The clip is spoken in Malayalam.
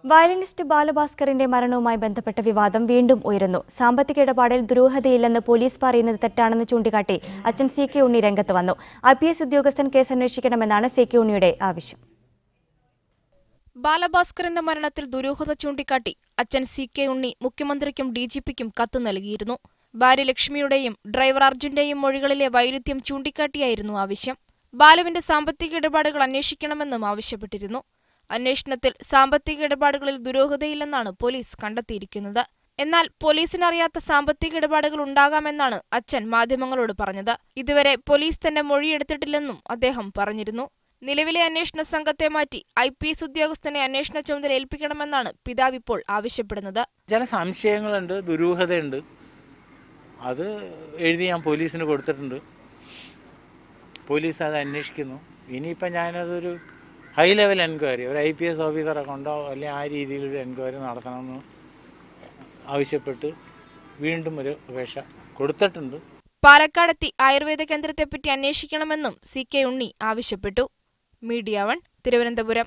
വയലിനിസ്റ്റ് ബാലഭാസ്കറിന്റെ മരണവുമായി ബന്ധപ്പെട്ട വിവാദം വീണ്ടും ഉയരുന്നു. സാമ്പത്തിക ഇടപാടിൽ ദുരൂഹതയില്ലെന്ന് പോലീസ് പറയുന്നത് തെറ്റാണെന്ന് ചൂണ്ടിക്കാട്ടി അച്ഛൻ സി കെ ഉണ്ണി രംഗത്ത് വന്നു. IPS ഉദ്യോഗസ്ഥൻ കേസ് അന്വേഷിക്കണമെന്നാണ് സി കെ ഉണ്ണിയുടെ ആവശ്യം. ബാലഭാസ്കറിന്റെ മരണത്തിൽ ദുരൂഹത ചൂണ്ടിക്കാട്ടി അച്ഛൻ സി കെ ഉണ്ണി മുഖ്യമന്ത്രിക്കും DGPക്കും കത്ത് നൽകിയിരുന്നു. ഭാര്യ ലക്ഷ്മിയുടെയും ഡ്രൈവർ അർജുന്റെയും മൊഴികളിലെ വൈരുദ്ധ്യം ചൂണ്ടിക്കാട്ടിയായിരുന്നു ആവശ്യം. ബാലുവിന്റെ സാമ്പത്തിക ഇടപാടുകൾ അന്വേഷിക്കണമെന്നും ആവശ്യപ്പെട്ടിരുന്നു. അന്വേഷണത്തിൽ സാമ്പത്തിക ഇടപാടുകളിൽ ദുരൂഹതയില്ലെന്നാണ് പോലീസ് കണ്ടെത്തിയിരിക്കുന്നത്. എന്നാൽ പോലീസിനറിയാത്ത സാമ്പത്തിക ഇടപാടുകൾ ഉണ്ടാകാമെന്നാണ് അച്ഛൻ മാധ്യമങ്ങളോട് പറഞ്ഞത്. ഇതുവരെ പോലീസ് തന്നെ മൊഴിയെടുത്തിട്ടില്ലെന്നും അദ്ദേഹം പറഞ്ഞിരുന്നു. നിലവിലെ അന്വേഷണ സംഘത്തെ മാറ്റി IPS ഉദ്യോഗസ്ഥനെ അന്വേഷണ ചുമതല ഏൽപ്പിക്കണമെന്നാണ് പിതാവ് ഇപ്പോൾ ആവശ്യപ്പെടുന്നത്. ചില സംശയങ്ങളുണ്ട്, ദുരൂഹതയുണ്ട്. അത് എഴുതി ഞാൻ പോലീസിന് കൊടുത്തിട്ടുണ്ട്. പോലീസ് അത് അന്വേഷിക്കുന്നു. ഇനിയിപ്പോൾ ഞാനതൊരു ഹൈ ലെവൽ എൻക്വയറി, ഒരു IPS ഓഫീസറെ കൊണ്ടോ അല്ലെങ്കിൽ ആ രീതിയിലൊരു എൻക്വയറി നടത്തണമെന്ന് ആവശ്യപ്പെട്ട് വീണ്ടും ഒരു അപേക്ഷ കൊടുത്തിട്ടുണ്ട്. പാലക്കാടെത്തി ആയുർവേദ കേന്ദ്രത്തെപ്പറ്റി അന്വേഷിക്കണമെന്നും സി കെ ഉണ്ണി ആവശ്യപ്പെട്ടു. മീഡിയ 1 തിരുവനന്തപുരം.